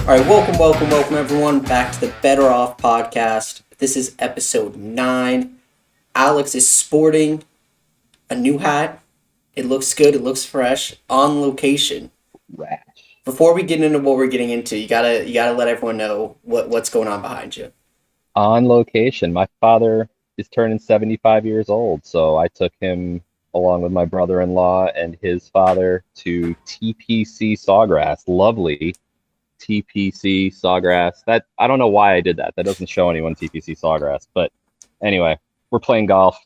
All right, welcome, everyone, back to the BettorOff Podcast. This is episode 9. Alex is sporting a new hat. It looks good. It looks fresh. On location. Rash. Before we get into what we're getting into, you gotta let everyone know what's going on behind you. On location. My father is turning 75 years old, so I took him along with my brother-in-law and his father to TPC Sawgrass. Lovely TPC Sawgrass. That I don't know why I did that. That doesn't show anyone TPC Sawgrass. But anyway, we're playing golf.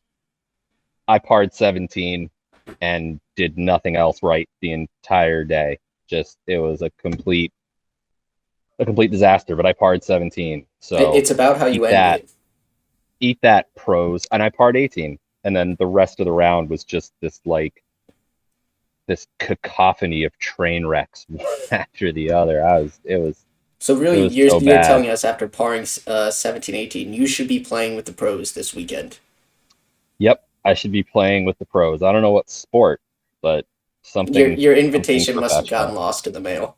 I parred 17 and did nothing else right the entire day. It was a complete disaster, but I parred 17. So It's about how you end it. Eat that, pros. And I parred 18. And then the rest of the round was just this cacophony of train wrecks one after the other. So really, was you're so bad. telling us after parring 17, 18, you should be playing with the pros this weekend. Yep, I should be playing with the pros. I don't know what sport, but something. Your invitation something must have professional. gotten lost in the mail.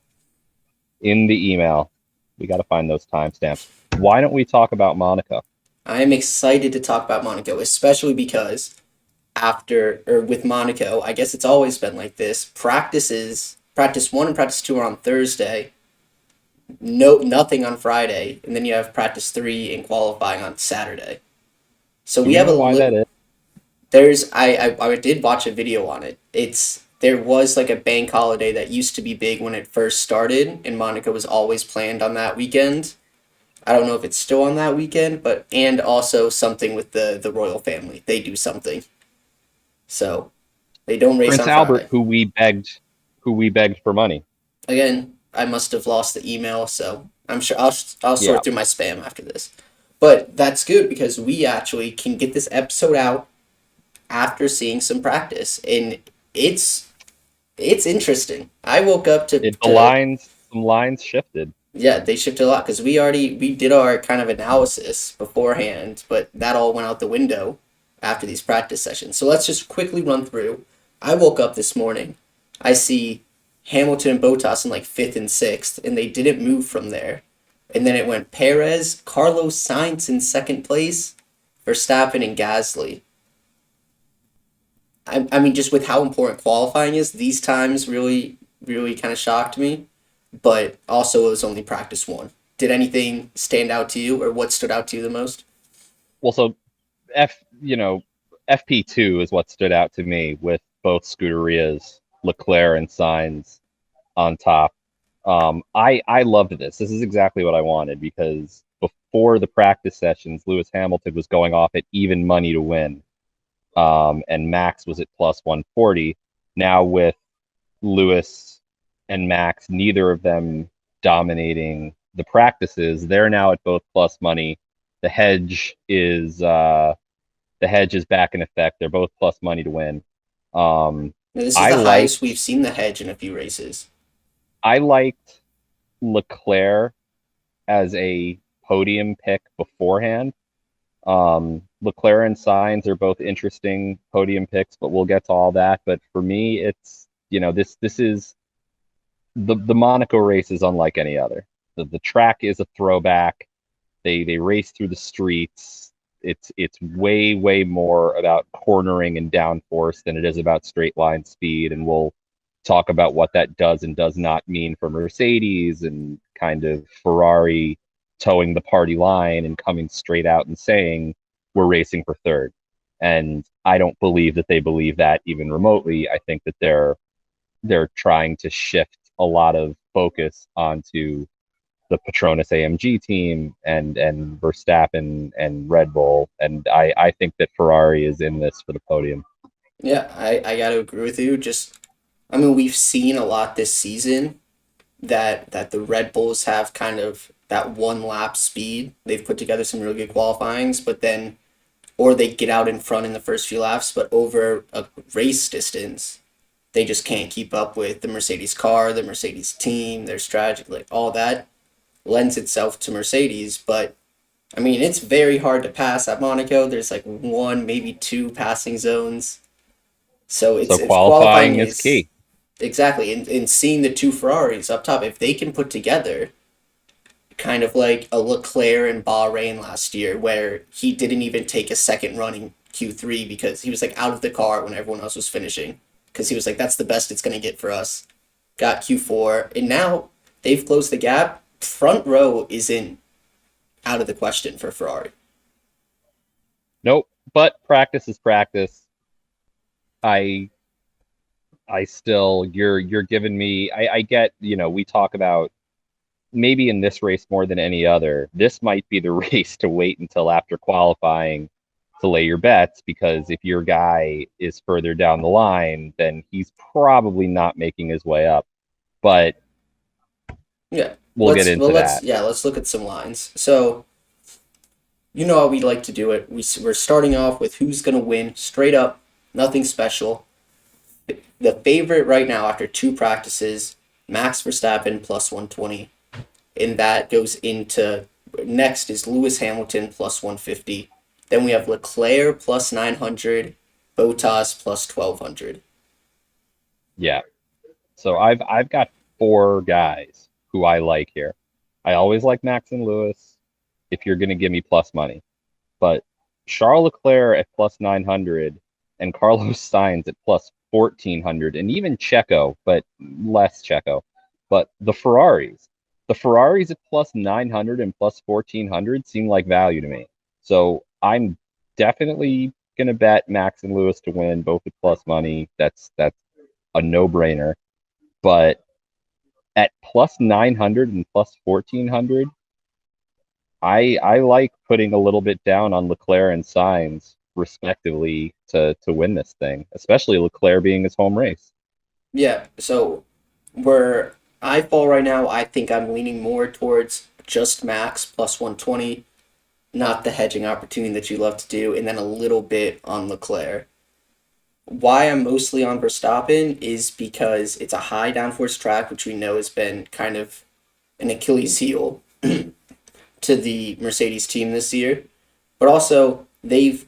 In the email. We got to find those timestamps. Why don't we talk about Monaco? I am excited to talk about Monaco, especially because with Monaco, I guess it's always been like this. Practice 1 and practice 2 are on Thursday. Nothing on Friday, and then you have practice 3 and qualifying on Saturday. So we have that is? I did watch a video on it. There was like a bank holiday that used to be big when it first started, and Monaco was always planned on that weekend. I don't know if it's still on that weekend, and also something with the royal family. They do something. So they don't race Prince on Albert, Friday. who we begged for money. Again, I must have lost the email, so I'm sure I'll sort through my spam after this. But that's good because we actually can get this episode out after seeing some practice, and it's interesting. I woke up to some lines shifted. Yeah, they shifted a lot because we did our kind of analysis beforehand, but that all went out the window after these practice sessions. So let's just quickly run through. I woke up this morning. I see Hamilton and Bottas in like 5th and 6th, and they didn't move from there. And then it went Perez, Carlos Sainz in 2nd place, Verstappen and Gasly. I mean, just with how important qualifying is, these times really, really kind of shocked me. But also it was only practice 1. Did anything stand out to you, or what stood out to you the most? Well, so FP2 is what stood out to me with both Scuderias, Leclerc and Sainz on top. I loved this. This is exactly what I wanted because before the practice sessions, Lewis Hamilton was going off at even money to win. And Max was at plus 140. Now with Lewis and Max, neither of them dominating the practices, they're now at both plus money. The hedge is back in effect. They're both plus money to win. This is the highest we've seen the hedge in a few races. I liked Leclerc as a podium pick beforehand. Leclerc and Sainz are both interesting podium picks, but we'll get to all that. But for me, it's this is the Monaco race is unlike any other. The track is a throwback. They race through the streets. It's way more about cornering and downforce than it is about straight line speed. And we'll talk about what that does and does not mean for Mercedes and kind of Ferrari towing the party line and coming straight out and saying we're racing for third. And I don't believe that they believe that even remotely. I think that they're trying to shift a lot of focus onto the Petronas AMG team and Verstappen and Red Bull. And I think that Ferrari is in this for the podium. Yeah, I got to agree with you. I mean, we've seen a lot this season that the Red Bulls have kind of that one lap speed. They've put together some really good qualifyings, but then, or they get out in front in the first few laps, but over a race distance, they just can't keep up with the Mercedes car, the Mercedes team, their strategy, like all that lends itself to Mercedes. But I mean, it's very hard to pass at Monaco. There's like 1, maybe 2 passing zones. So qualifying is key. Exactly. And seeing the 2 Ferraris up top, if they can put together kind of like a Leclerc in Bahrain last year, where he didn't even take a second run in Q3 because he was like out of the car when everyone else was finishing. Because he was like, that's the best it's going to get for us. Got Q4, and now they've closed the gap. Front row isn't out of the question for Ferrari. Nope. But practice is practice. I still you're giving me I get, we talk about maybe in this race more than any other, this might be the race to wait until after qualifying to lay your bets, because if your guy is further down the line, then he's probably not making his way up. But Yeah. we'll get into that. Let's look at some lines. So, you know how we like to do it. We're starting off with who's going to win, straight up, nothing special. The favorite right now after two practices, Max Verstappen plus 120. And that goes into, next is Lewis Hamilton plus 150. Then we have Leclerc plus 900, Bottas plus 1200. Yeah. So I've got four guys who I like here. I always like Max and Lewis if you're going to give me plus money. But Charles Leclerc at plus 900 and Carlos Sainz at plus 1400, and even Checo, but less Checo. But the Ferraris at plus 900 and plus 1400 seem like value to me. So I'm definitely going to bet Max and Lewis to win, both at plus money. That's a no-brainer. But at plus 900 and plus 1400, I like putting a little bit down on Leclerc and Sainz, respectively, to win this thing, especially Leclerc being his home race. Yeah, so where I fall right now, I think I'm leaning more towards just Max plus 120, not the hedging opportunity that you love to do, and then a little bit on Leclerc. Why I'm mostly on Verstappen is because it's a high downforce track, which we know has been kind of an Achilles heel to the Mercedes team this year. But also, they've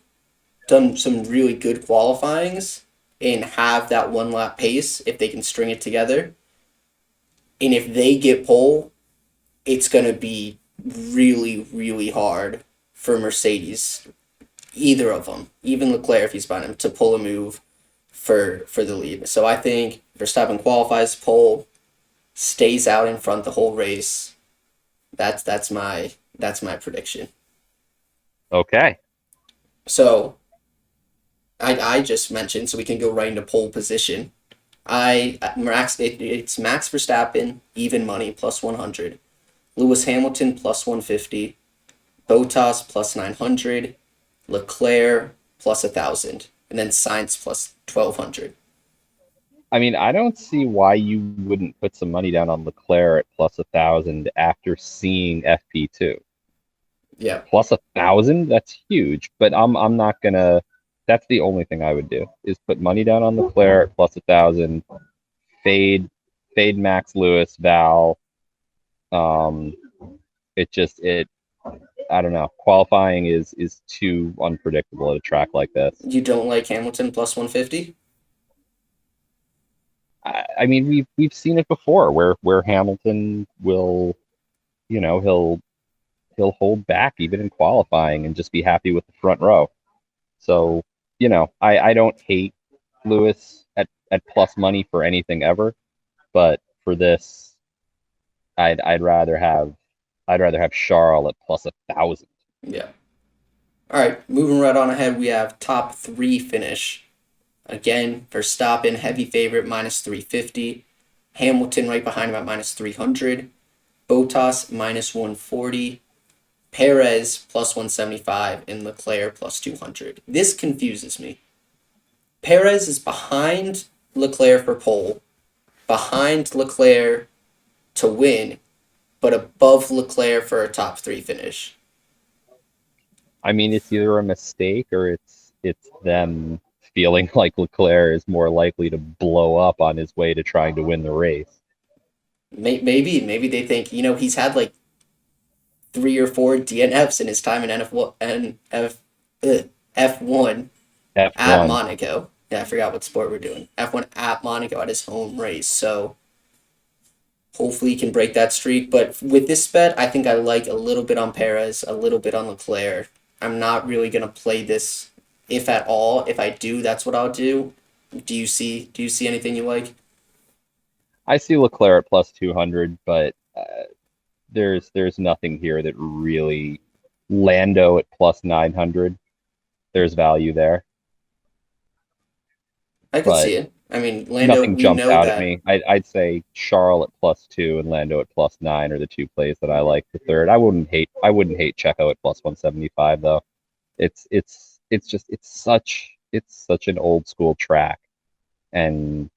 done some really good qualifyings and have that one lap pace if they can string it together. And if they get pole, it's going to be really, really hard for Mercedes, either of them, even Leclerc if he's behind him, to pull a move for the lead. So I think Verstappen qualifies pole, stays out in front the whole race. That's my prediction. Okay. So I just mentioned, so we can go right into pole position. It's Max Verstappen, even money, plus 100. Lewis Hamilton, plus 150. Bottas, plus 900. Leclerc, plus 1,000. And then Sainz, plus 1,200. I mean, I don't see why you wouldn't put some money down on Leclerc at plus 1,000 after seeing FP2. Yeah. Plus 1,000, that's huge. But I'm not gonna. That's the only thing I would do is put money down on Leclerc at plus 1,000. Fade Max Lewis Val. It I don't know. Qualifying is too unpredictable at a track like this. You don't like Hamilton plus 150? I mean, we've seen it before where Hamilton will, he'll hold back even in qualifying and just be happy with the front row. So, I don't hate Lewis at plus money for anything ever, but for this, I'd rather have Charles at plus 1,000. Yeah. All right, moving right on ahead, we have top three finish. Again, Verstappen, heavy favorite, minus 350. Hamilton right behind him at minus 300. Bottas, minus 140. Perez, plus 175. And Leclerc, plus 200. This confuses me. Perez is behind Leclerc for pole, behind Leclerc to win, but above Leclerc for a top three finish. I mean, it's either a mistake or it's them feeling like Leclerc is more likely to blow up on his way to trying to win the race. Maybe they think, he's had like 3 or 4 DNFs in his time in F1 at Monaco. Yeah, I forgot what sport we're doing. F1 at Monaco at his home race. So Hopefully he can break that streak. But with this bet, I think I like a little bit on Perez, a little bit on Leclerc. I'm not really gonna play this if at all. If I do, that's what I'll do. Do you see anything you like? I see Leclerc at plus 200, but there's nothing here that really Lando at plus 900. There's value there, I could see but it. I mean, Lando, nothing we jumps know out at that. me. I'd say Charles at plus 2 and Lando at plus 9 are the two plays that I like for third. I wouldn't hate Checo at plus 175 though. It's just it's such an old school track, and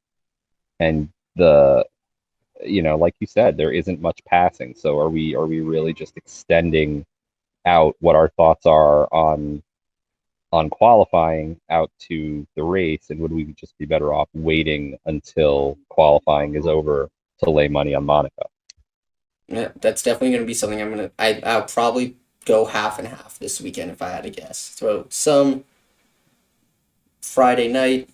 and the like you said, there isn't much passing. So are we really just extending out what our thoughts are on qualifying out to the race, and would we just be better off waiting until qualifying is over to lay money on Monaco? Yeah, that's definitely gonna be something I'll probably go half and half this weekend if I had to guess. Throw some Friday night,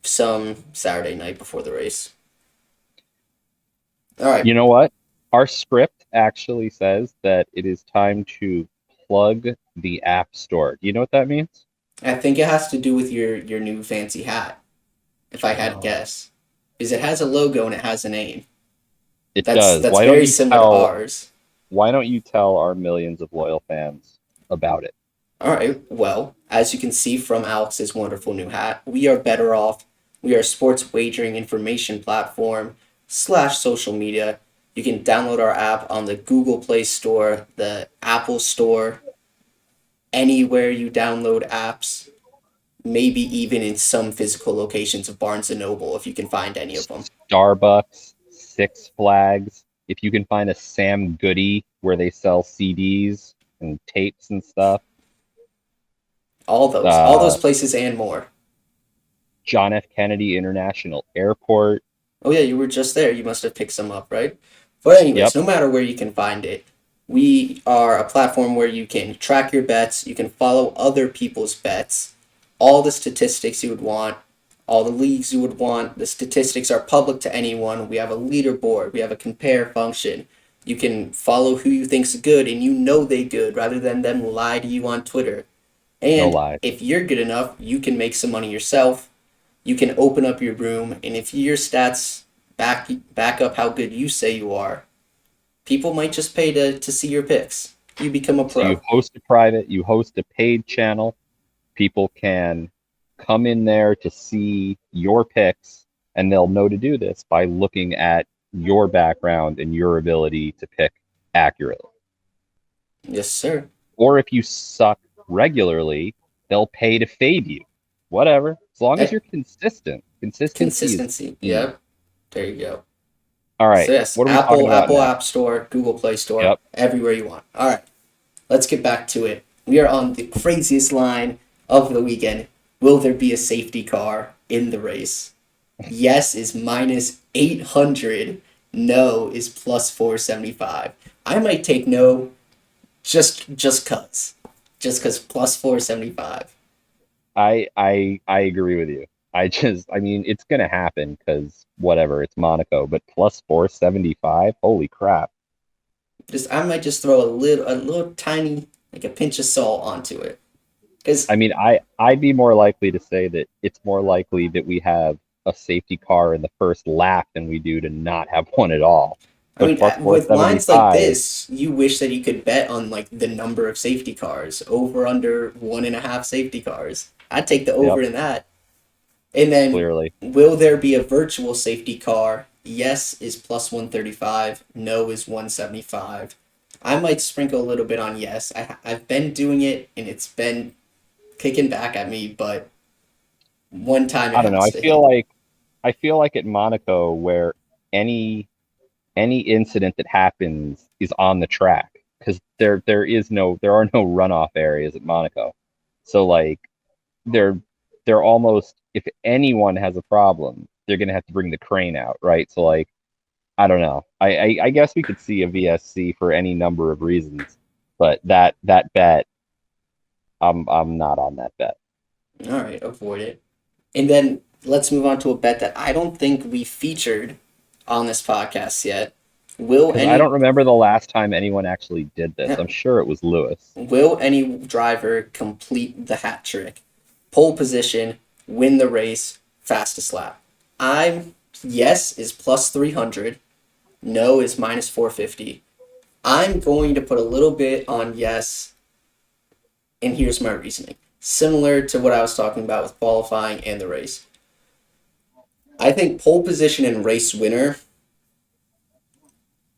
some Saturday night before the race. All right. You know what? Our script actually says that it is time to plug the App Store. Do you know what that means? I think it has to do with your new fancy hat, if I had to Oh. guess. Because it has a logo and it has a name. It That's does. that's Why don't very you similar to tell ours. why don't you tell our millions of loyal fans about it? All right. Well, as you can see from Alex's wonderful new hat, we are better off. We are a sports wagering information platform slash social media. You can download our app on the Google Play Store, the Apple Store, anywhere you download apps, maybe even in some physical locations of Barnes and Noble if you can find any of them. Starbucks, Six Flags. If you can find a Sam Goody where they sell CDs and tapes and stuff, All those uh, places and more. John F. Kennedy International Airport. Oh yeah, you were just there. You must have picked some up, right? But anyways, Yep. no matter where you can find it, we are a platform where you can track your bets, you can follow other people's bets, all the statistics you would want, all the leagues you would want. The statistics are public to anyone. We have a leaderboard, we have a compare function. You can follow who you think's good and you know they good rather than them lie to you on Twitter. No And lies. if you're good enough, you can make some money yourself. You can open up your room, and if your stats back up how good you say you are, people might just pay to see your picks. You become a So you pro. host a paid channel. People can come in there to see your picks, and they'll know to do this by looking at your background and your ability to pick accurately. Yes, sir. Or if you suck regularly, they'll pay to fade you. Whatever. As long as Eh, you're consistent. Consistency is consistency. key. Yep. There you go. All So right. yes, What are we talking about Apple now? App Store, Google Play Store, Yep. everywhere you want. All right. Let's get back to it. We are on the craziest line of the weekend. Will there be a safety car in the race? Yes is minus 800. No is plus 475. I might take no just cuz. Just cuz plus 475. I agree with you. I mean, it's gonna happen because whatever, it's Monaco, but plus 475, holy crap. I might just throw a little tiny like a pinch of salt onto it. Cuz I mean, I'd be more likely to say that it's more likely that we have a safety car in the first lap than we do to not have one at all. I But mean, plus with lines like 475, this, you wish that you could bet on like the number of safety cars, over under 1.5 safety cars. I'd take the over yep, in that. And then, clearly. will there be a virtual safety car? Yes is plus 135. No is 175. I might sprinkle a little bit on yes. I've been doing it and it's been kicking back at me, but one time it I don't know. has to hit. I feel like at Monaco where any any incident that happens is on the track because there are no runoff areas at Monaco. So like they're they're almost, if anyone has a problem, they're gonna have to bring the crane out, right? So like I don't know. I guess we could see a VSC for any number of reasons, but that bet, I'm not on that bet. All right, avoid it. And then let's move on to a bet that I don't think we featured on this podcast yet. Will Because I don't any remember the last time anyone actually did this. yeah, I'm sure it was Lewis. will any driver complete the hat trick? Pole position, win the race, fastest lap. I'm yes is plus 300, no is minus 450. I'm going to put a little bit on yes, and here's my reasoning. Similar to what I was talking about with qualifying and the race. I think pole position and race winner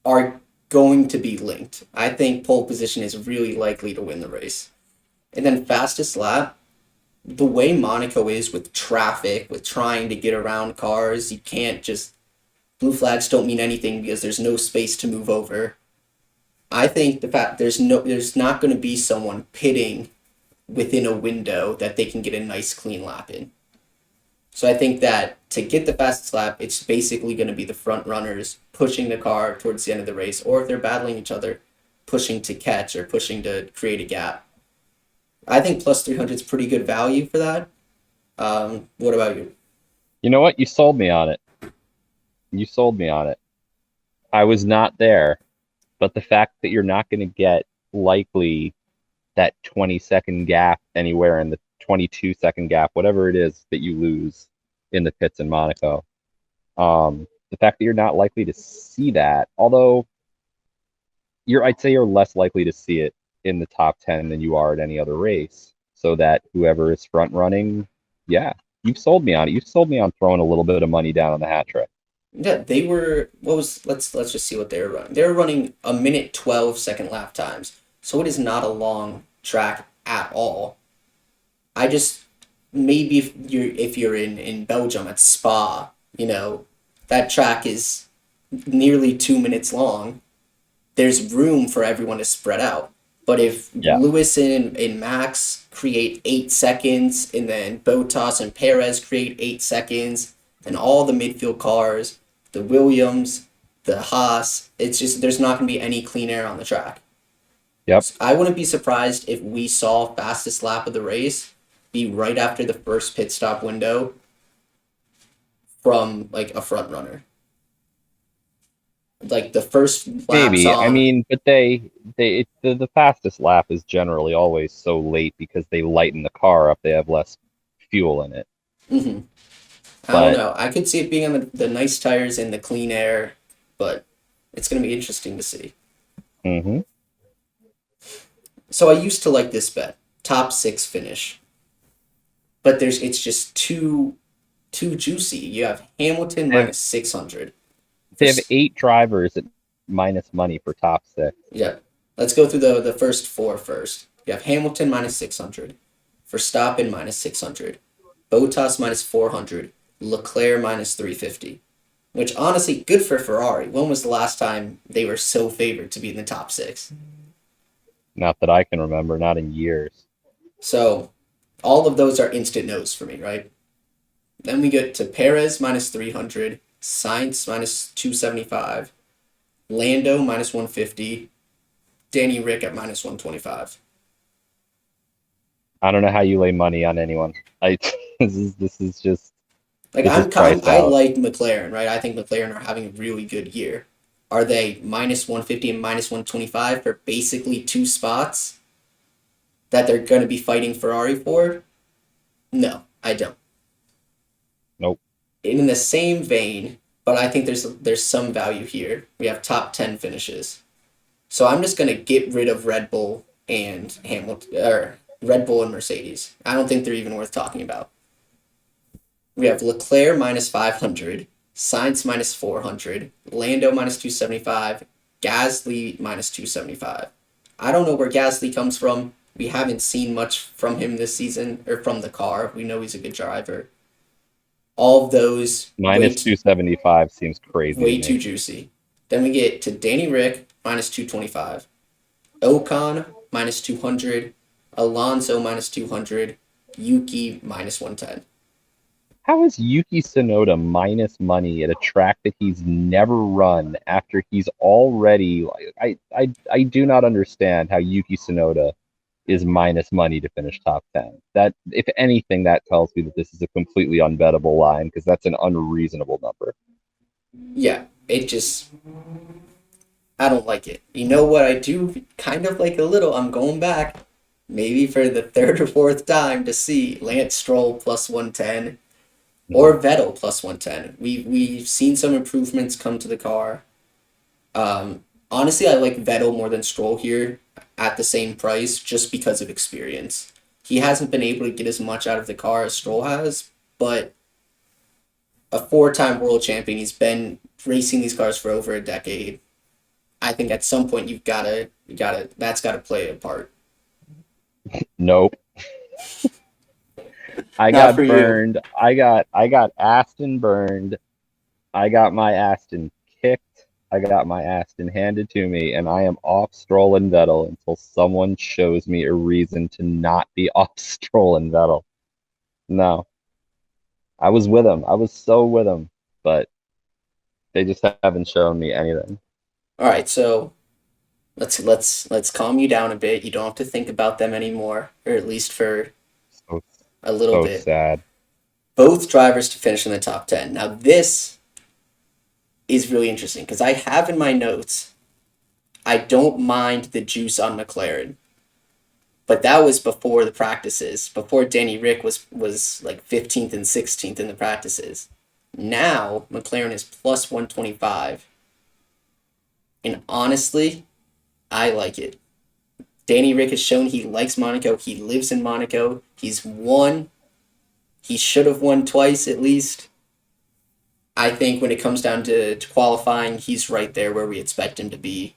are going to be linked. I think pole position is really likely to win the race. And then fastest lap, the way Monaco is with traffic, with trying to get around cars, you can't just blue flags don't mean anything because there's no space to move over. I think the fact there's not going to be someone pitting within a window that they can get a nice clean lap in. So I think that to get the fastest lap, it's basically going to be the front runners pushing the car towards the end of the race, or if they're battling each other, pushing to catch or pushing to create a gap. I think plus 300 is pretty good value for that. What about you? You know what? You sold me on it. You sold me on it. I was not there, but the fact that you're not going to get likely that 20-second gap anywhere in the 22-second gap, whatever it is that you lose in the pits in Monaco. The fact that you're not likely to see that, although I'd say you're less likely to see it in the top 10 than you are at any other race. So that whoever is front running, yeah, you've sold me on it. You've sold me on throwing a little bit of money down on the hat trick. Yeah, they were. What was? Let's just see what they were running. They were running a minute 12 second lap times, so it is not a long track at all. I just maybe if you're in Belgium at Spa, that track is nearly 2 minutes long. There's room for everyone to spread out. But if Yeah. Lewis and Max create 8 seconds, and then Bottas and Perez create 8 seconds, and all the midfield cars, the Williams, the Haas, it's just there's not going to be any clean air on the track. Yep. So I wouldn't be surprised if we saw fastest lap of the race be right after the first pit stop window from like a front runner. Like the first laps Maybe. I on. mean, but the fastest lap is generally always so late because they lighten the car up. They have less fuel in it. Mm-hmm. I don't But know. I could see it being on the nice tires and the clean air, but it's going to be interesting to see. mhm. So I used to like this bet, top six finish, but it's just too juicy. You have Hamilton They have, minus 600. For, they have 8 drivers at minus money for top 6. yeah, let's go through the first four first. You have Hamilton minus 600, Verstappen minus 600, Bottas minus 400, Leclerc minus 350. Which honestly, good for Ferrari. When was the last time they were so favored to be in the top six? Not that I can remember, not in years. So all of those are instant no's for me, right? Then we get to Perez minus 300, Sainz minus 275, Lando minus 150, Danny Rick at minus 125. I don't know how you lay money on anyone. I this is just Like this is priced I out. like McLaren, right? I think McLaren are having a really good year. Are they minus 150 and minus 125 for basically two spots that they're going to be fighting Ferrari for? No, I don't. Nope. In the same vein, but I think there's some value here. We have top 10 finishes. So I'm just going to get rid of Red Bull and Hamilton or Red Bull and Mercedes. I don't think they're even worth talking about. We have Leclerc minus 500, Sainz minus 400, Lando minus 275, Gasly minus 275. I don't know where Gasly comes from. We haven't seen much from him this season, or from the car. We know he's a good driver. All of those Minus 275 seems crazy way to too me. juicy. Then we get to Danny Rick minus 225, Ocon minus 200, Alonso minus 200, Yuki minus 110. How is Yuki Tsunoda minus money at a track that he's never run after he's already I do not understand how Yuki Tsunoda is minus money to finish top 10. That, if anything, that tells me that this is a completely unbettable line because that's an unreasonable number. Yeah, it just, I don't like it. You know what I do kind of like a little? I'm going back, maybe for the third or fourth time, to see Lance Stroll plus 110 or Vettel plus 110. We've seen some improvements come to the car. Honestly, I like Vettel more than Stroll here at the same price just because of experience. He hasn't been able to get as much out of the car as Stroll has, but a four-time world champion, he's been racing these cars for over a decade. I think at some point that's gotta play a part. Nope. I Not for got you. burned. I got Aston burned. I got my Aston kicked. I got my Aston handed to me, and I am off Stroll and Vettel until someone shows me a reason to not be off Stroll and Vettel. No, I was with them. I was so with them, but they just haven't shown me anything. All right, so let's calm you down a bit. You don't have to think about them anymore, or at least for So a little so bit. sad. Both drivers to finish in the top 10. Now this is really interesting because I have in my notes I don't mind the juice on McLaren. But that was before the practices, before Danny Rick was like 15th and 16th in the practices. Now McLaren is plus 125. And honestly, I like it. Danny Rick has shown he likes Monaco. He lives in Monaco. He's won. He should have won twice at least. I think when it comes down to qualifying, he's right there where we expect him to be.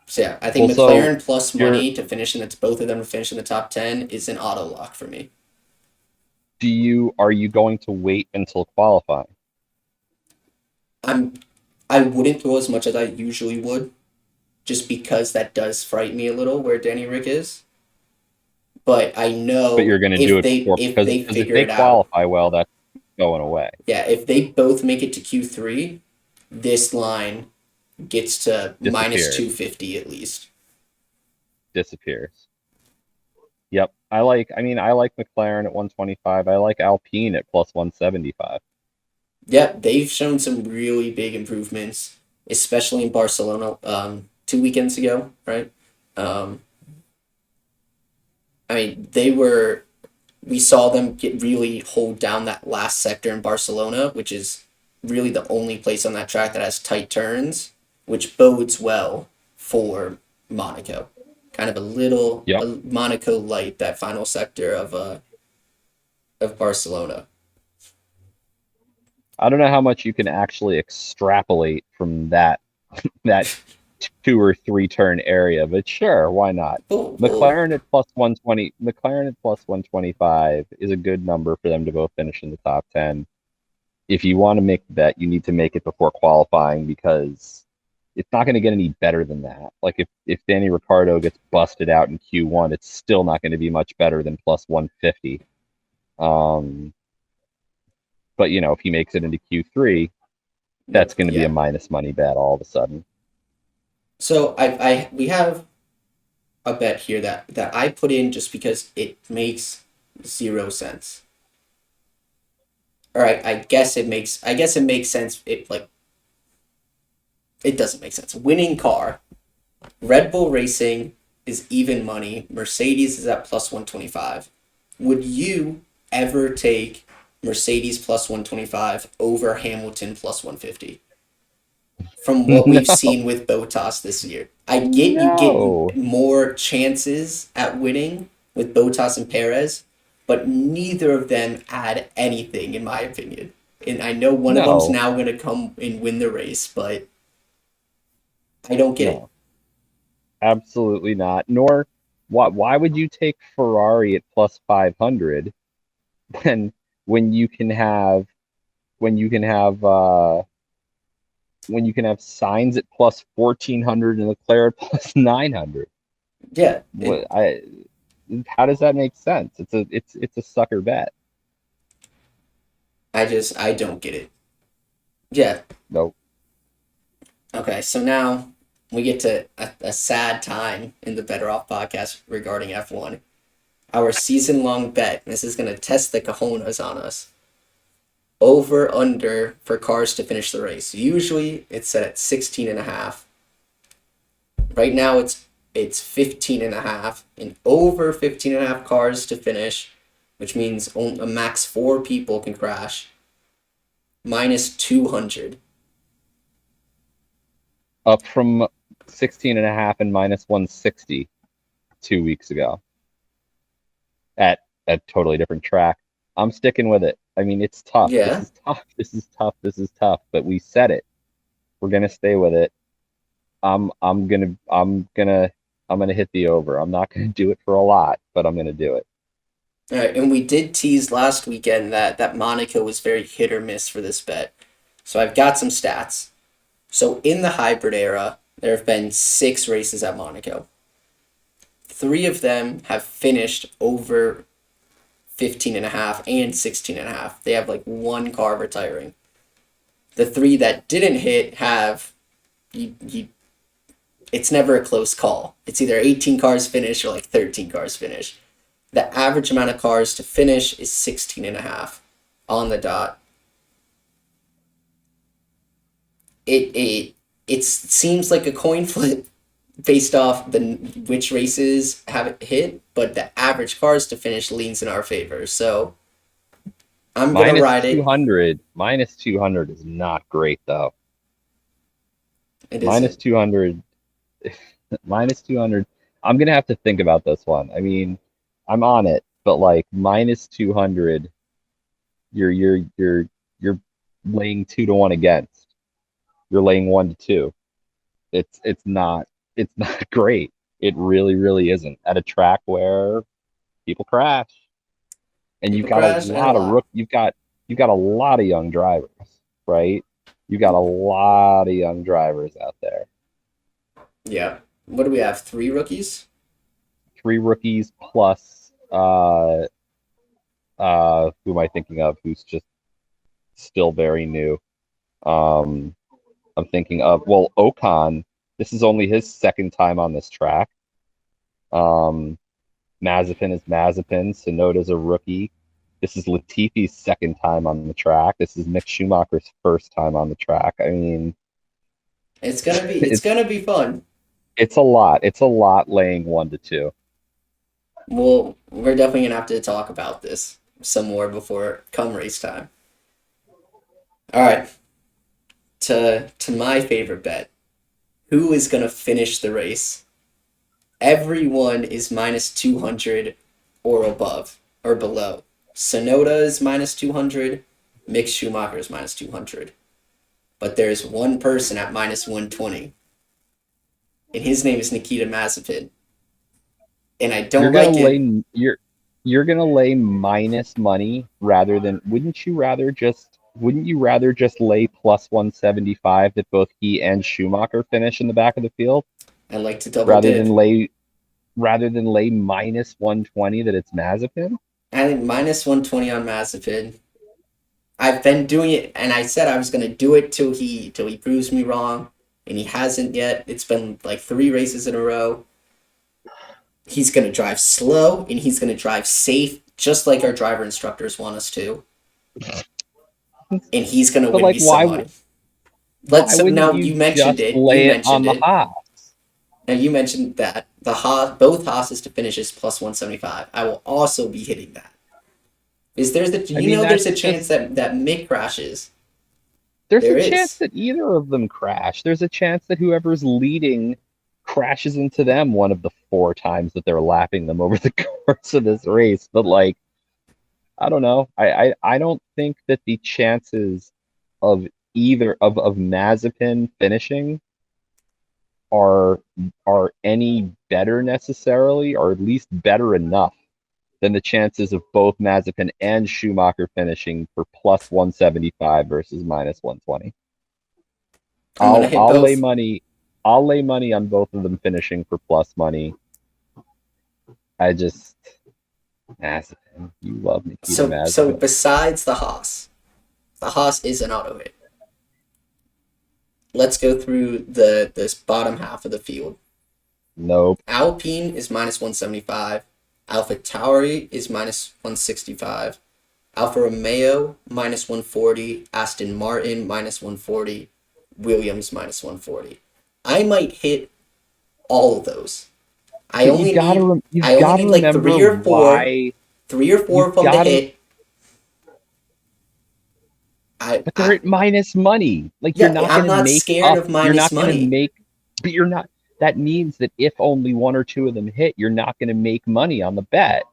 So yeah, I think Well, so McLaren plus you're money to finish in the, both of them to finish in the top 10 is an auto lock for me. are you going to wait until qualifying? I'm I wouldn't go as much as I usually would, just because that does frighten me a little where Danny Rick is. But I But know you're going to do it before if because they if figure they it out, qualify well, that's going away. yeah, if they both make it to Q3, this line gets to minus Disappears. 250 at least. Disappears. Yep. I like McLaren at 125. I like Alpine at plus 175. Yep, they've shown some really big improvements, especially in Barcelona 2 weekends ago, right? Um, I mean, we saw them get really hold down that last sector in Barcelona, which is really the only place on that track that has tight turns, which bodes well for Monaco. Kind of Yep. a Monaco light, that final sector of Barcelona. I don't know how much you can actually extrapolate from that 2 or 3 turn area, but sure, why not? Well, McLaren at plus 120. McLaren at plus 125 is a good number for them to both finish in the top 10. If you want to make the bet, you need to make it before qualifying because it's not going to get any better than that. Like if Danny Ricciardo gets busted out in Q1, it's still not going to be much better than plus 150. Um, but if he makes it into Q3, that's going to be a yeah. minus money bet all of a sudden. So we have a bet here that I put in just because it makes 0 sense. All right, I guess it makes sense. It doesn't make sense. Winning car, Red Bull Racing is even money. Mercedes is at plus 125. Would you ever take Mercedes plus 125 over Hamilton plus 150? From what we've No, seen with Bottas this year. I get you no, get more chances at winning with Bottas and Perez, but neither of them add anything, in my opinion. And I know one of them's no, now going to come and win the race, but I don't get it. no, absolutely not. Nor, why would you take Ferrari at plus 500 when when you can have when you can have Signs at plus 1400 and Leclerc at plus 900? Yeah, What I How does that make sense? It's a sucker bet. I don't get it. Yeah. Nope. Okay, so now we get to a sad time in the BettorOff podcast regarding F1. Our season long bet. This is going to test the cojones on us. over under for cars to finish the race. Usually it's set at 16 and a half. Right now it's 15 and a half, and over 15 and a half cars to finish, which means a max 4 people can crash. Minus 200. Up from 16 and a half and minus 160 2 weeks ago at a totally different track. I'm sticking with it. I mean, it's tough. Yeah. This is tough. This is tough. This is tough. But we said it. We're gonna stay with it. I'm gonna hit the over. I'm not gonna do it for a lot, but I'm gonna do it. All right, and we did tease last weekend that Monaco was very hit or miss for this bet. So I've got some stats. So in the hybrid era, there have been 6 races at Monaco. 3 of them have finished over 15 and a half and 16 and a half. They have like 1 car retiring. The 3 that didn't hit have it's never a close call. It's either 18 cars finish or like 13 cars finish. The average amount of cars to finish is 16 and a half on the dot. It seems like a coin flip based off which races have it hit, but the average cars to finish leans in our favor. So I'm gonna ride it. Minus 200 is not great though. It Minus isn't. 200. Minus 200. I'm gonna have to think about this one. I mean, I'm on it, but like minus 200, you're laying 2-1 against. You're laying 1-2. It's not great. It really isn't at a track where people crash, and People crash and a lot. you've got a lot of young drivers, right? You got a lot of young drivers out there. Yeah. What do we have? 3 rookies? 3 rookies plus who am I thinking of who's just still very new? I'm thinking of, well, Ocon. This is only his 2nd time on this track. Mazepin is Mazepin. Tsunoda's a rookie. This is Latifi's 2nd time on the track. This is Mick Schumacher's 1st time on the track. I mean, It's gonna be fun. it's a lot. It's a lot laying 1-2. Well, we're definitely gonna have to talk about this some more before come race time. All right. To my favorite bet. Who is gonna finish the race? Everyone is minus 200 or above or below. Sonoda is minus 200. Mick Schumacher is minus 200. But there's one person at minus 120. And his name is Nikita Mazepin. And I don't like it. You're gonna lay minus money rather than wouldn't you rather just lay plus 175 that both he and Schumacher finish in the back of the field I like to double rather dip. than lay minus 120 that it's Mazepin? I think minus 120 on Mazepin. I've been doing it, and I said I was gonna do it till he proves me wrong, and he hasn't yet. It's been like 3 races in a row. He's gonna drive slow and he's gonna drive safe, just like our driver instructors want us to. And he's gonna But win like, me some money. Now you mentioned it. lay You it on mentioned the it. Haas? Now you mentioned that both Haas's to finish is plus 175. I will also be hitting that. There's a chance that Mick crashes. There's There a chance is. that either of them crash. There's a chance that whoever's leading crashes into them one of the 4 times that they're lapping them over the course of this race. But like, I don't know. I don't think that the chances of either of Mazepin finishing are any better necessarily, or at least better enough than the chances of both Mazepin and Schumacher finishing for plus 175 versus minus 120. I'm gonna hit I'll lay both. money. I'll lay money on both of them finishing for plus money. I just Mazepin. You love Nikita So Mazepin. besides the Haas is an auto hit. Let's go through this bottom half of the field. Nope. Alpine is minus 175. AlphaTauri is minus 165. Alfa Romeo minus 140, Aston Martin minus 140, Williams minus 140. I might hit all of those. I But you only gotta need you've I only gotta need like remember why three or four you've of them to gotta. hit. I But they're I at minus money. Like you're yeah, not I'm gonna not make scared up. of You're minus not gonna money. make. But you're not. That means that if only one or two of them hit, you're not gonna make money on the bet.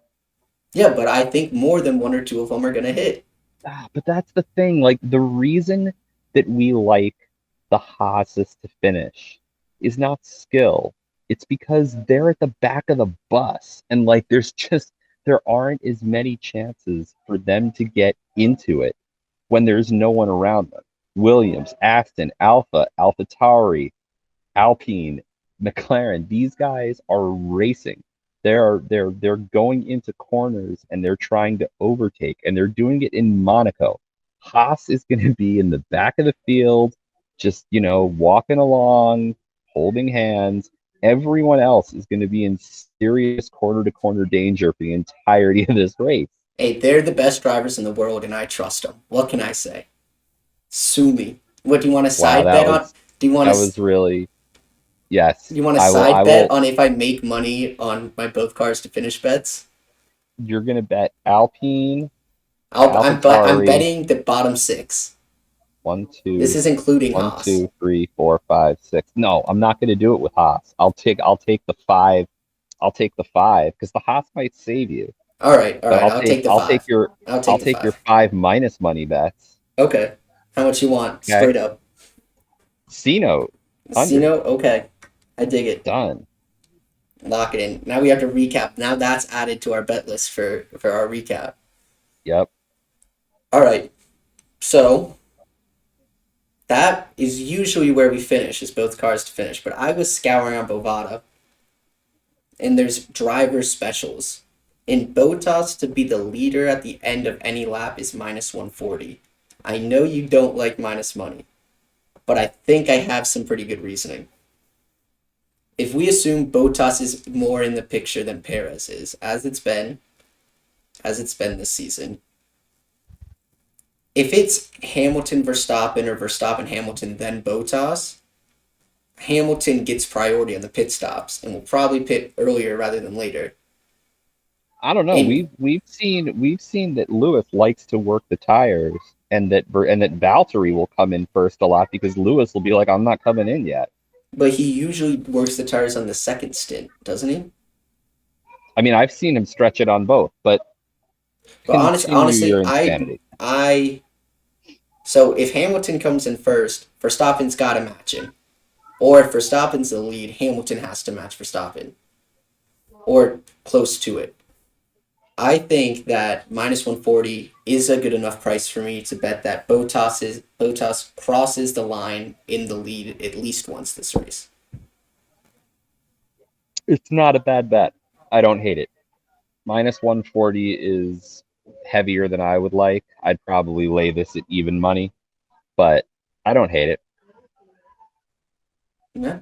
Yeah, but I think more than one or two of them are gonna hit. But that's the thing. Like the reason that we like the Haas's to finish is not skill. It's because they're at the back of the bus, and like there aren't as many chances for them to get into it when there's no one around them. Williams, Aston, Alpha, AlphaTauri, Alpine, McLaren, these guys are racing. They're going into corners and they're trying to overtake and they're doing it in Monaco. Haas is going to be in the back of the field, just walking along, holding hands. Everyone else is going to be in serious corner to corner danger for the entirety of this race. Hey, they're the best drivers in the world, and I trust them. What can I say? Sue me. What do you want to Wow, side bet on? Do you want that to was really yes. you want to I will. side I bet will. on if I make money on my both cars to finish bets? You're gonna bet Alpine, I'm AlphaTauri, betting the bottom six. one, This two, is including one, Haas. two, three, four, five, six. No, I'm not gonna do it with Haas. I'll take the five. I'll take the five because the Haas might save you. All But right. I'll take the five. I'll I'll take the take your five. five minus money bets. Okay. How much you want? Okay. Straight up. C note, 100. Casino. Okay. I dig it. Done. Lock it in. Now we have to recap. Now that's added to our bet list for our recap. Yep. All right. So that is usually where we finish, is both cars to finish. But I was scouring on Bovada, and there's driver specials. In Bottas to be the leader at the end of any lap is minus 140. I know you don't like minus money, but I think I have some pretty good reasoning. If we assume Bottas is more in the picture than Perez is, as it's been this season, if it's Hamilton Verstappen or Verstappen Hamilton then Bottas, Hamilton gets priority on the pit stops and will probably pit earlier rather than later. I don't know. In We've seen that Lewis likes to work the tires, and that Valtteri will come in first a lot because Lewis will be like, I'm not coming in yet. But he usually works the tires on the second stint, doesn't he? I mean, I've seen him stretch it on both, but But continue honestly, your insanity. so if Hamilton comes in first, Verstappen's got to match him. Or if Verstappen's the lead, Hamilton has to match Verstappen. Or close to it. I think that minus 140 is a good enough price for me to bet that Bottas crosses the line in the lead at least once this race. It's not a bad bet. I don't hate it. Minus 140 is heavier than I would like. I'd probably lay this at even money, but I don't hate it. Yeah.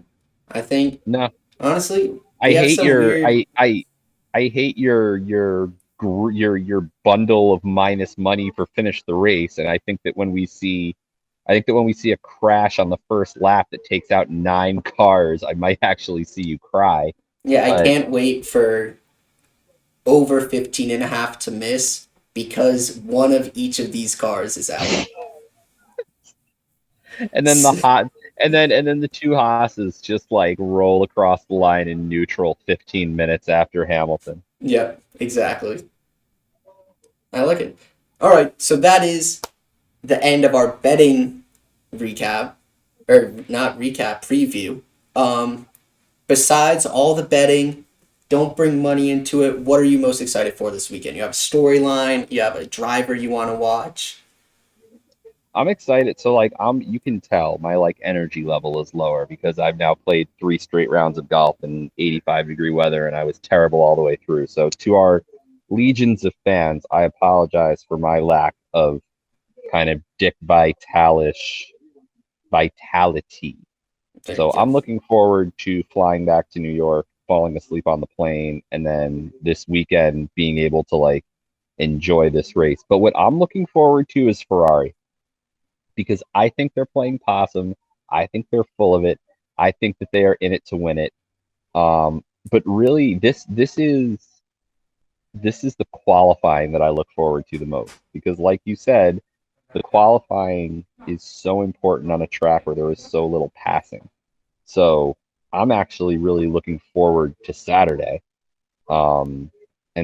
I think, No, honestly, I we have hate some your weird. I hate your bundle of minus money for finish the race, and I think that when we see a crash on the first lap that takes out 9 cars, I might actually see you cry. Yeah, I But can't wait for over 15 and a half to miss because one of each of these cars is out. and then the hot and then the two Haas's just like roll across the line in neutral 15 minutes after Hamilton. Yeah, exactly. I like it. All right, so that is the end of our betting recap, or not recap, preview. Besides all the betting, don't bring money into it. What are you most excited for this weekend? You have a storyline, you have a driver you want to watch. I'm excited. So like you can tell my like energy level is lower because I've now played 3 straight rounds of golf in 85-degree weather and I was terrible all the way through. So to our legions of fans, I apologize for my lack of kind of Dick Vitalish vitality. There you So go. I'm looking forward to flying back to New York, falling asleep on the plane, and then this weekend being able to like enjoy this race. But what I'm looking forward to is Ferrari, because I think they're playing possum. I think they're full of it. I think that they are in it to win it. But really, this is the qualifying that I look forward to the most, because, like you said, the qualifying is so important on a track where there is so little passing. So I'm actually really looking forward to Saturday, and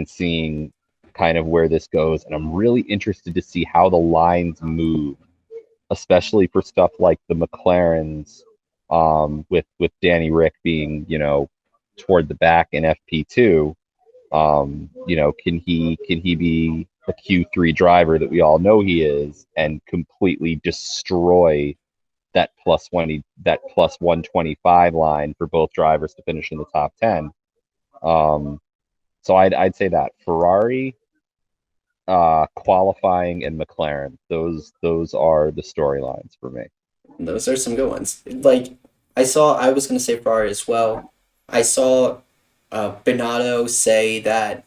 seeing kind of where this goes. And I'm really interested to see how the lines move, especially for stuff like the McLarens, with Danny Rick being, toward the back in FP2. Can he be a Q3 driver that we all know he is, and completely destroy that plus 125 line for both drivers to finish in the top 10? So I'd say that Ferrari, qualifying, and McLaren. Those are the storylines for me. Those are some good ones. Like, I was going to say Ferrari as well. I saw Bernardo say that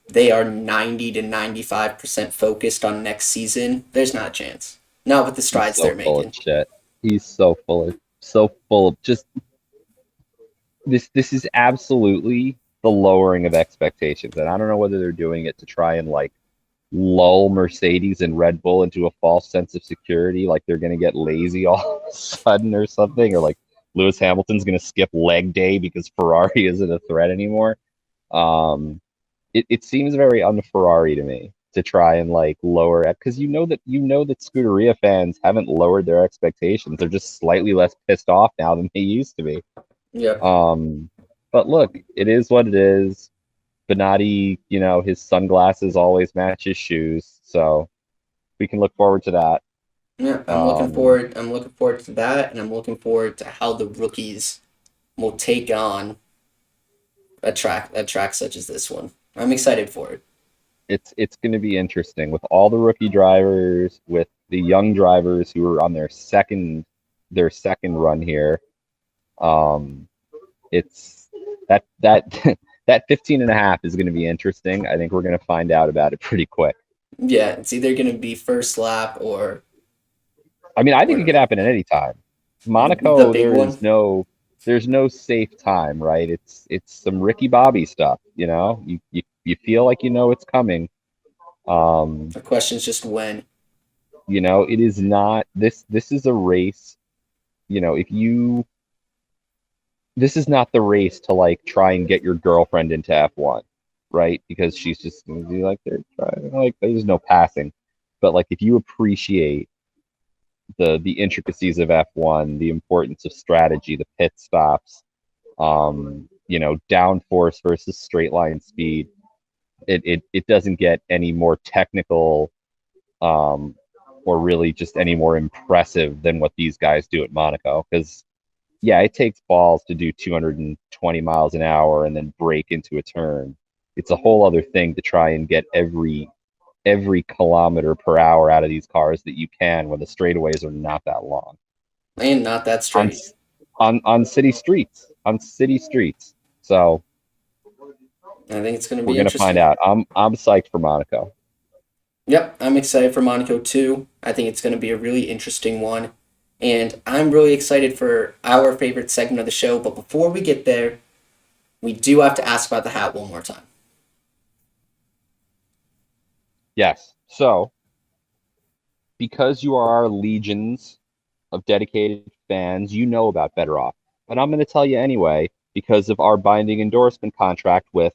they are 90 to 95% focused on next season. There's not a chance. Not with the strides He's so they're full making. of shit. He's so full of just this is absolutely the lowering of expectations. And I don't know whether they're doing it to try and like lull Mercedes and Red Bull into a false sense of security, like they're going to get lazy all of a sudden or something, or like Lewis Hamilton's going to skip leg day because Ferrari isn't a threat anymore. It seems very un-Ferrari to me to try and like lower it, because you know that Scuderia fans haven't lowered their expectations. They're just slightly less pissed off now than they used to be. Yeah. But look, it is what it is. Benatti, his sunglasses always match his shoes, so we can look forward to that. Yeah, I'm looking forward. I'm looking forward to that, and I'm looking forward to how the rookies will take on a track such as this one. I'm excited for it. It's going to be interesting with all the rookie drivers, with the young drivers who are on their second run here. It's that that 15 and a half is going to be interesting. I think we're going to find out about it pretty quick. Yeah, it's either going to be first lap or I mean, I think it could happen at any time. the Monaco, big one. there's no safe time, right? It's some Ricky Bobby stuff, you feel like it's coming. The question's just when. It is not this is a race, this is not the race to like try and get your girlfriend into F1, right? Because she's just gonna be like, they're trying, like, there's no passing. But like, if you appreciate the intricacies of F1, the importance of strategy, the pit stops, downforce versus straight line speed, it doesn't get any more technical, or really just any more impressive than what these guys do at Monaco. Because yeah, it takes balls to do 220 miles an hour and then break into a turn. It's a whole other thing to try and get every kilometer per hour out of these cars that you can when the straightaways are not that long. And not that straight. On city streets. So I think it's going to we're be gonna interesting. find out. I'm psyched for Monaco. Yep, I'm excited for Monaco too. I think it's going to be a really interesting one. And I'm really excited for our favorite segment of the show. But before we get there, we do have to ask about the hat one more time. Yes. So, because you are our legions of dedicated fans, you know about BettorOff. But I'm going to tell you anyway, because of our binding endorsement contract with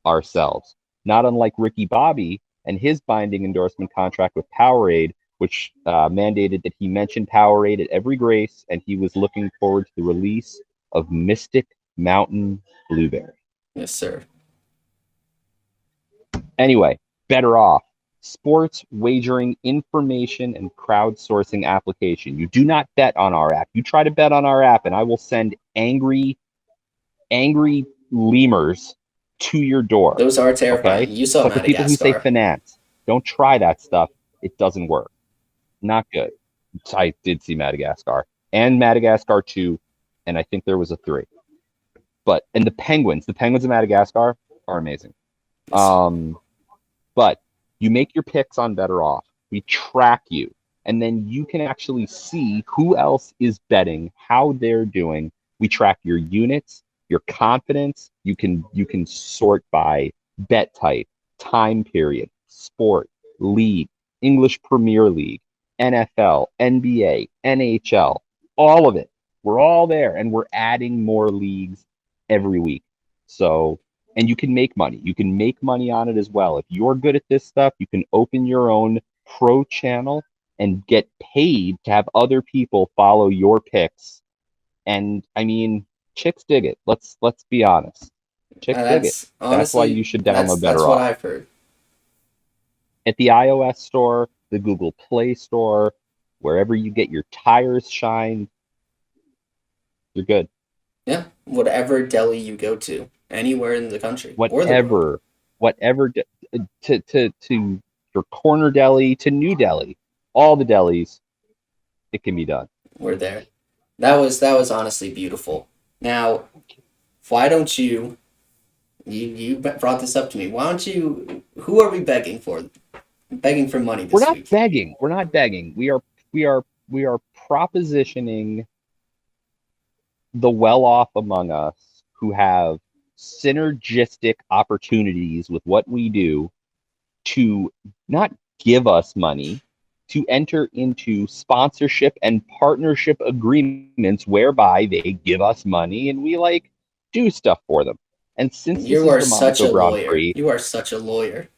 ourselves. Not unlike Ricky Bobby and his binding endorsement contract with Powerade, which mandated that he mention Powerade at every race, and he was looking forward to the release of Mystic Mountain Blueberry. Yes, sir. Anyway, BettorOff, sports wagering information and crowdsourcing application. You do not bet on our app. You try to bet on our app, and I will send angry lemurs to your door. Those are terrifying. Okay? You saw But the people who say Madagascar. finance, don't try that stuff. It doesn't work. Not good. I did see Madagascar and Madagascar 2, and I think there was a 3. And the penguins of Madagascar are amazing. Yes. But You make your picks on BettorOff. We track you. And then you can actually see who else is betting, how they're doing. We track your units, your confidence. You can sort by bet type, time period, sport, league, English Premier League, NFL, NBA, NHL, all of it. We're all there, and we're adding more leagues every week. So, and you can make money. You can make money on it as well. If you're good at this stuff, you can open your own pro channel and get paid to have other people follow your picks. And I mean, chicks dig it. Let's be honest. Chicks dig it. That's That's why you honestly, should download that's what BettorOff. I've heard. At the iOS store, the Google Play Store, wherever you get your tires shined, you're good. Yeah, whatever deli you go to, anywhere in the country or the world. Whatever to your corner deli to New Delhi, all the delis, it can be done. We're there. That was honestly beautiful. Now, why don't you brought this up to me. Why don't you, who are we begging for? Begging for money We're this not week. begging. We're not begging. We are propositioning the well-off among us who have synergistic opportunities with what we do to not give us money, to enter into sponsorship and partnership agreements whereby they give us money and we like do stuff for them. And since this You is are the such Monaco a Grand lawyer. Prix, You are such a lawyer.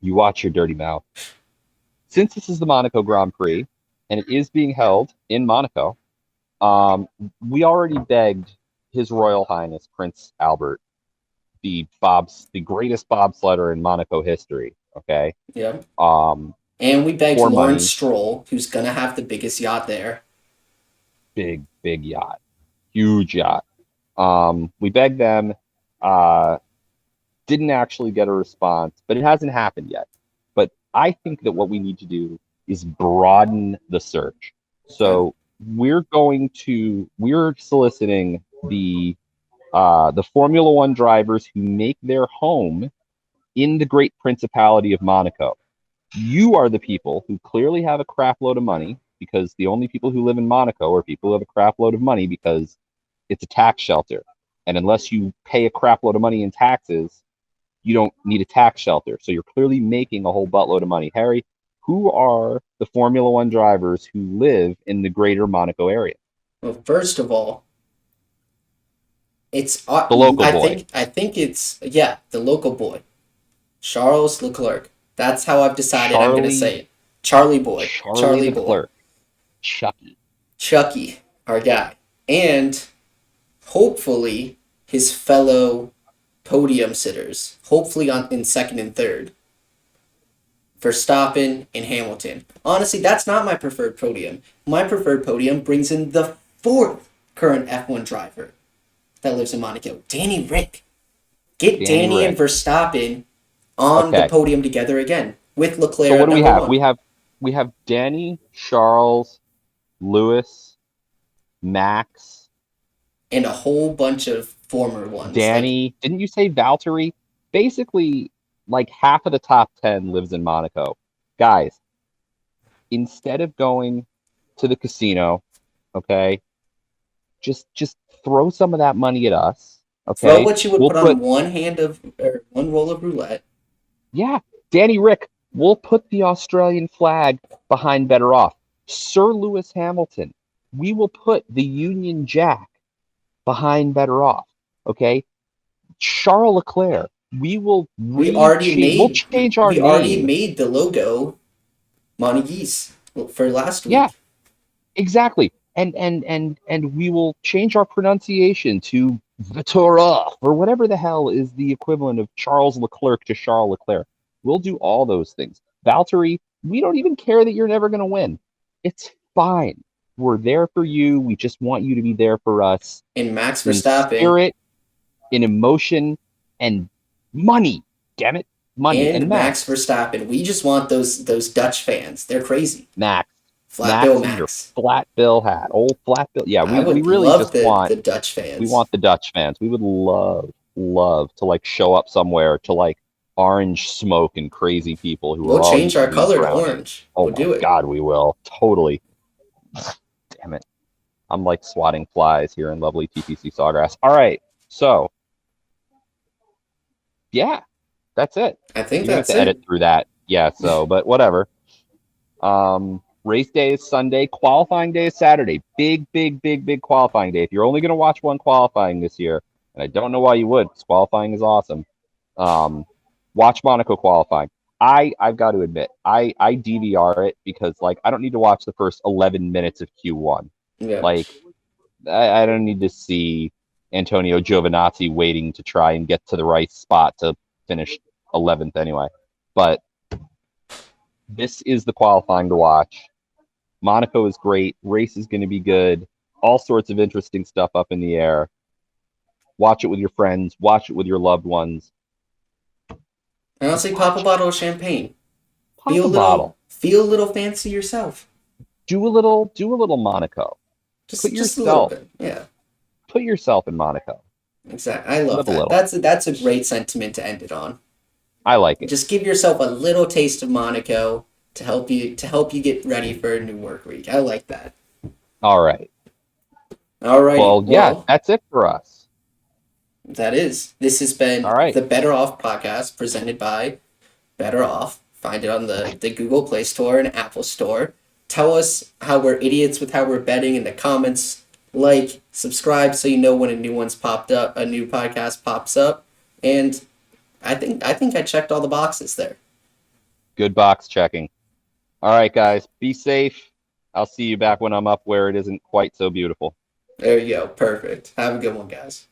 you watch your dirty mouth. Since this is the Monaco Grand Prix and it is being held in Monaco, we already begged His Royal Highness Prince Albert, the greatest bobsledder in Monaco history. Okay. Yeah. Um, And we begged for Lawrence money. Stroll, who's gonna have the biggest yacht there. Big yacht, huge yacht. We begged them. Didn't actually get a response, but it hasn't happened yet. But I think that what we need to do is broaden the search. So we're soliciting the Formula One drivers who make their home in the Great Principality of Monaco. You are the people who clearly have a crap load of money, because the only people who live in Monaco are people who have a crap load of money because it's a tax shelter. And unless you pay a crap load of money in taxes, you don't need a tax shelter. So you're clearly making a whole buttload of money. Harry, who are the Formula One drivers who live in the greater Monaco area? Well, first of all, it's The local boy. I think it's the local boy, Charles Leclerc. That's how I've decided I'm gonna say it. Charlie boy. Charlie Leclerc. Chucky, our guy, and hopefully his fellow podium sitters. Hopefully in second and third. Verstappen and Hamilton. Honestly, that's not my preferred podium. My preferred podium brings in the fourth current F1 driver that lives in Monaco, Danny Rick. Get Danny and Verstappen on the podium together again with Leclerc. So what do we have? We have Danny, Charles, Lewis, Max, and a whole bunch of former ones. Danny, didn't you say Valtteri? Basically, like half of the top 10 lives in Monaco. Guys, instead of going to the casino, okay, just throw some of that money at us. Okay, throw what you would put on one roll of roulette. Yeah, Danny Rick, we'll put the Australian flag behind BettorOff. Sir Lewis Hamilton, we will put the Union Jack behind BettorOff. Okay, Charles Leclerc, we'll change our name. We already made the logo Monégasque for last week. Yeah, exactly. And we will change our pronunciation to BettorOff or whatever the hell is the equivalent of Charles Leclerc to Charles Leclerc. We'll do all those things. Valtteri, we don't even care that you're never going to win. It's fine. We're there for you. We just want you to be there for us. And Max Verstappen. In spirit, in emotion, and money. Damn it. Money. And Max Verstappen. We just want those Dutch fans. They're crazy. Max. Flat bill Max. Flat bill hat. Old flat bill. Yeah, we really just want the Dutch fans. We want the Dutch fans. We would love to like show up somewhere to like orange smoke and crazy people who We'll are all change our eating color to brownies. orange. Oh We'll my do it. God, we will. Totally. Damn it. I'm like swatting flies here in lovely TPC Sawgrass. All right. So, yeah, that's it. I think You're going to have that's to edit it. through that. Yeah, so, but whatever. Race day is Sunday. Qualifying day is Saturday. Big qualifying day. If you're only going to watch one qualifying this year, and I don't know why you would, because qualifying is awesome, watch Monaco qualifying. I've got to admit, I DVR it because, like, I don't need to watch the first 11 minutes of Q1. Yeah. Like, I don't need to see Antonio Giovinazzi waiting to try and get to the right spot to finish 11th anyway. But this is the qualifying to watch. Monaco is great. Race is going to be good. All sorts of interesting stuff up in the air. Watch it with your friends. Watch it with your loved ones. And honestly, pop a bottle of champagne. Pop a bottle. Feel a little fancy yourself. Do a little Monaco. Just Put just a little yourself. bit. Yeah. Put yourself in Monaco. Exactly. I love Live a that. little. That's a great sentiment to end it on. I like it. Just give yourself a little taste of Monaco to help you get ready for a new work week. I like that. All right. All right. Well, yeah, that's it for us. That is. This has been All right. the Better Off Podcast presented by Better Off. Find it on the Google Play Store and Apple Store. Tell us how we're idiots with how we're betting in the comments. Like, subscribe so you know when a new podcast pops up. And I think I checked all the boxes there. Good box checking. All right, guys. Be safe. I'll see you back when I'm up where it isn't quite so beautiful. There you go. Perfect. Have a good one, guys.